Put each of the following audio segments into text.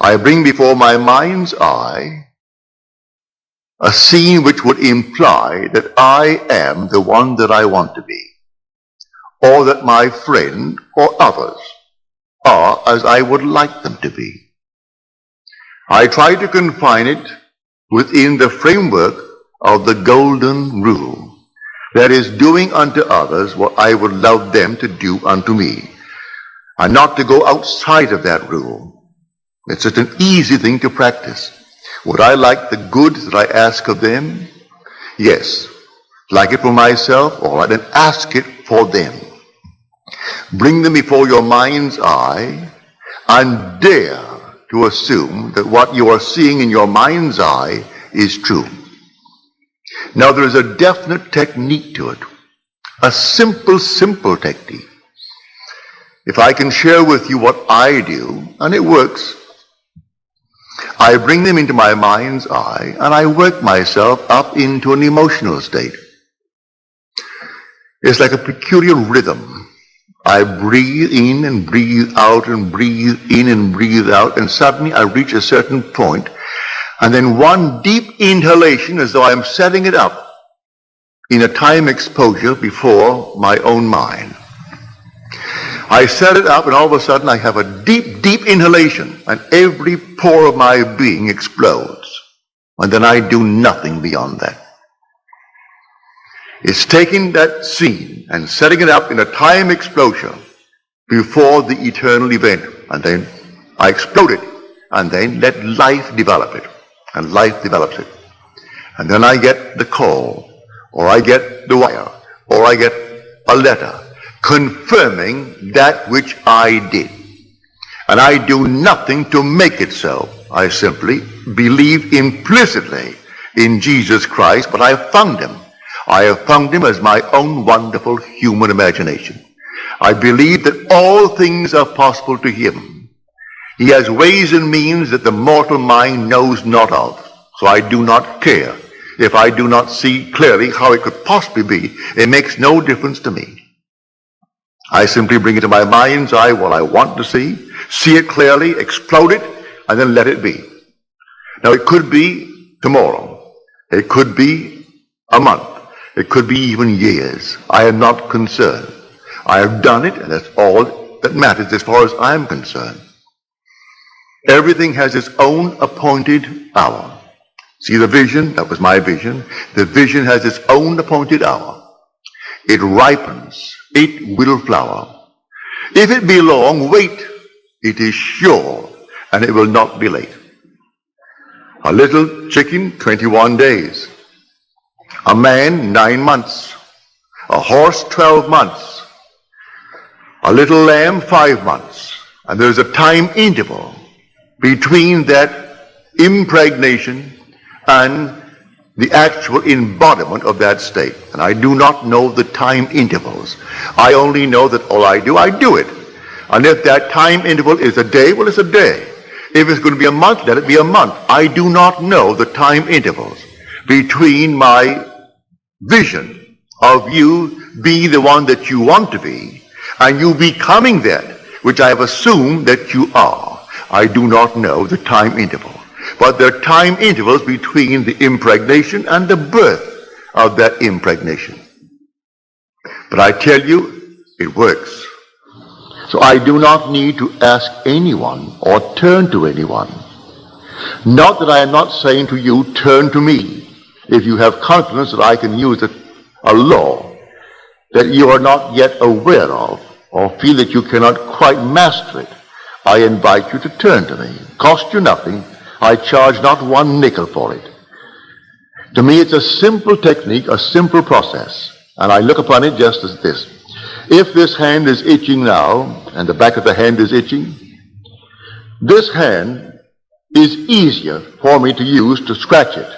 I bring before my mind's eye a scene which would imply that I am the one that I want to be, or that my friend or others are as I would like them to be. I try to confine it within the framework of the golden rule, that is, doing unto others what I would love them to do unto me, and not to go outside of that rule. It's such an easy thing to practice. Would I like the good that I ask of them? Yes. Like it for myself? All right, then ask it for them. Bring them before your mind's eye and dare to assume that what you are seeing in your mind's eye is true. Now there is a definite technique to it. A simple technique. If I can share with you what I do, and it works, I bring them into my mind's eye and I work myself up into an emotional state. It's like a peculiar rhythm. I breathe in and breathe out and breathe in and breathe out, and suddenly I reach a certain point, and then one deep inhalation as though I'm setting it up in a time exposure before my own mind. I set it up and all of a sudden I have a deep inhalation and every pore of my being explodes. And then I do nothing beyond that. It's taking that scene and setting it up in a time explosion before the eternal event. And then I explode it and then let life develop it. And life develops it. And then I get the call, or I get the wire, or I get a letter confirming that which I did. And I do nothing to make it so. I simply believe implicitly in Jesus Christ, but I have found him. I have found him as my own wonderful human imagination. I believe that all things are possible to him. He has ways and means that the mortal mind knows not of. So I do not care if I do not see clearly how it could possibly be. It makes no difference to me. I simply bring it to my mind's eye what I want to see it clearly, explode it, and then let it be. Now it could be tomorrow. It could be a month. It could be even years. I am not concerned. I have done it, and that's all that matters as far as I am concerned. Everything has its own appointed hour. See the vision? That was my vision. The vision has its own appointed hour. It ripens. It will flower. If it be long, wait. It is sure, and it will not be late. A little chicken, 21 days. A man, 9 months. A horse, 12 months. A little lamb, 5 months. And there's a time interval between that impregnation and the actual embodiment of that state. And I do not know the time intervals. I only know that all I do it. And if that time interval is a day, well, it's a day. If it's going to be a month, let it be a month. I do not know the time intervals between my vision of you being the one that you want to be and you becoming that which I have assumed that you are. I do not know the time interval. But there are time intervals between the impregnation and the birth of that impregnation. But I tell you, it works. So I do not need to ask anyone or turn to anyone. Not that I am not saying to you, turn to me. If you have confidence that I can use a law that you are not yet aware of or feel that you cannot quite master it, I invite you to turn to me. Cost you nothing. I charge not one nickel for it. To me, it's a simple technique, a simple process. And I look upon it just as this. If this hand is itching now, and the back of the hand is itching, this hand is easier for me to use to scratch it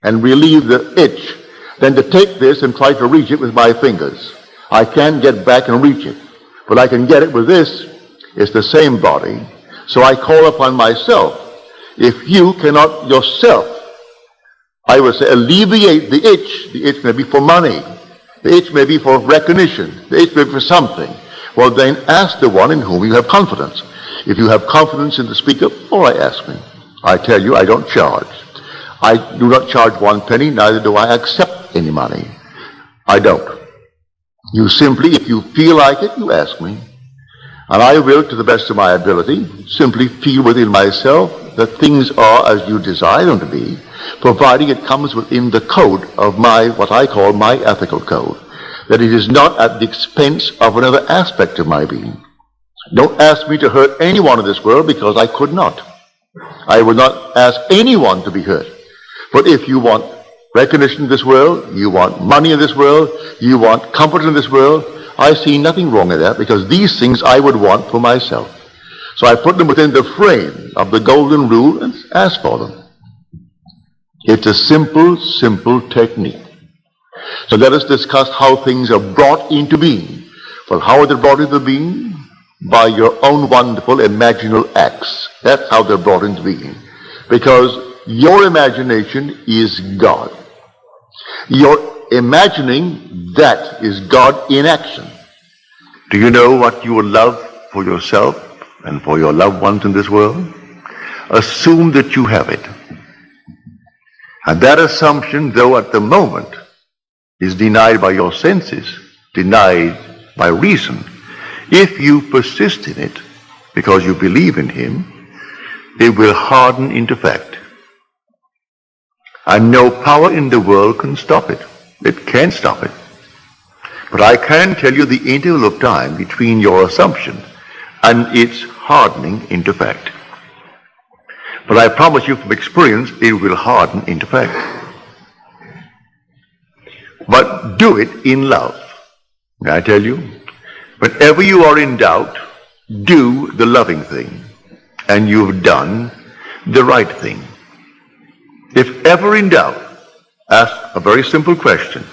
and relieve the itch than to take this and try to reach it with my fingers. I can't get back and reach it, but I can get it with this. It's the same body. So I call upon myself. If you cannot yourself, I would say, alleviate the itch may be for money, the itch may be for recognition, the itch may be for something, well then ask the one in whom you have confidence. If you have confidence in the speaker, all right, ask me. I tell you, I don't charge. I do not charge 1 penny, neither do I accept any money. I don't. You simply, if you feel like it, you ask me. And I will, to the best of my ability, simply feel within myself that things are as you desire them to be, providing it comes within the code of what I call my ethical code. That it is not at the expense of another aspect of my being. Don't ask me to hurt anyone in this world, because I could not. I will not ask anyone to be hurt. But if you want recognition in this world, you want money in this world, you want comfort in this world, I see nothing wrong in that, because these things I would want for myself. So I put them within the frame of the golden rule and ask for them. It's a simple, simple technique. So let us discuss how things are brought into being. Well, how are they brought into being? By your own wonderful imaginal acts. That's how they're brought into being. Because your imagination is God. Your imagining, that is God in action. Do you know what you would love for yourself and for your loved ones in this world? Assume that you have it. And that assumption, though at the moment, is denied by your senses, denied by reason. If you persist in it, because you believe in Him, it will harden into fact. And no power in the world can stop it. It can't stop it. But I can tell you the interval of time between your assumption and its hardening into fact. But I promise you from experience, it will harden into fact. But do it in love. May I tell you? Whenever you are in doubt, do the loving thing, and you've done the right thing. If ever in doubt, ask a very simple question.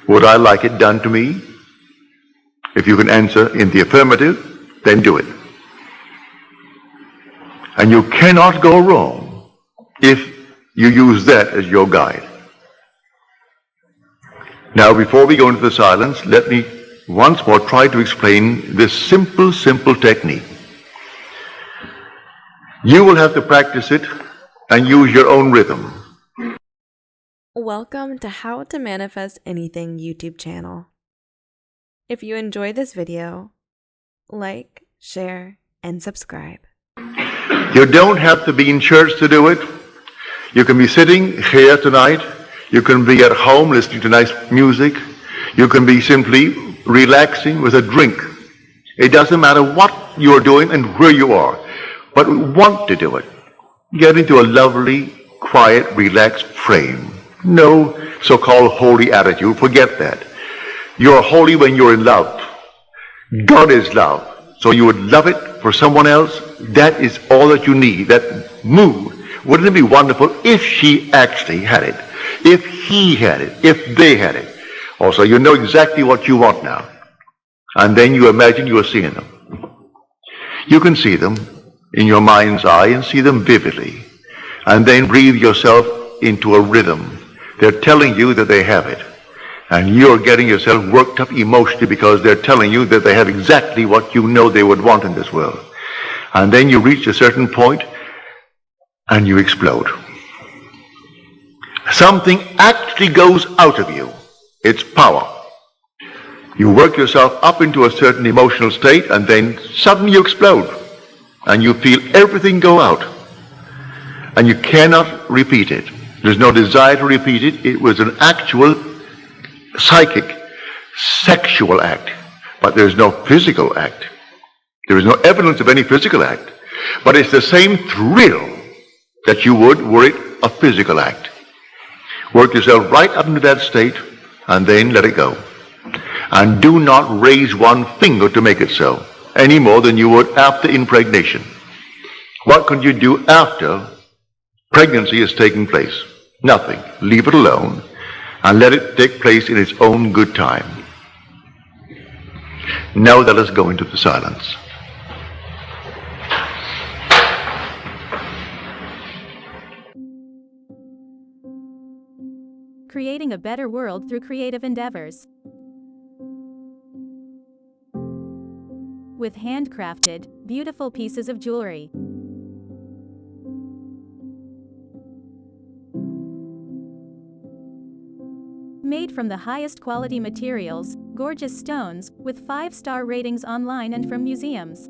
Would I like it done to me? If you can answer in the affirmative, then do it. And you cannot go wrong if you use that as your guide. Now, before we go into the silence, let me once more try to explain this simple, simple technique. You will have to practice it and use your own rhythm. Welcome to How to Manifest Anything YouTube channel. If you enjoyed this video, like, share, and subscribe. You don't have to be in church to do it. You can be sitting here tonight. You can be at home listening to nice music. You can be simply relaxing with a drink. It doesn't matter what you're doing and where you are, but we want to do it. Get into a lovely, quiet, relaxed frame. No so-called holy attitude. Forget that. You're holy when you're in love. God is love. So you would love it for someone else. That is all that you need. That mood. Wouldn't it be wonderful if she actually had it? If he had it? If they had it? Also, you know exactly what you want now. And then you imagine you are seeing them. You can see them in your mind's eye and see them vividly. And then breathe yourself into a rhythm. They're telling you that they have it. And you're getting yourself worked up emotionally because they're telling you that they have exactly what you know they would want in this world. And then you reach a certain point and you explode. Something actually goes out of you. It's power. You work yourself up into a certain emotional state and then suddenly you explode. And you feel everything go out. And you cannot repeat it. There's no desire to repeat it. It was an actual psychic, sexual act. But there's no physical act. There is no evidence of any physical act. But it's the same thrill that you would were it a physical act. Work yourself right up into that state and then let it go. And do not raise one finger to make it so, any more than you would after impregnation. What can you do after pregnancy is taking place? Nothing. Leave it alone and let it take place in its own good time. Now let us go into the silence. Creating a better world through creative endeavors. with handcrafted, beautiful pieces of jewelry. Made from the highest quality materials, gorgeous stones, with 5-star ratings online and from museums.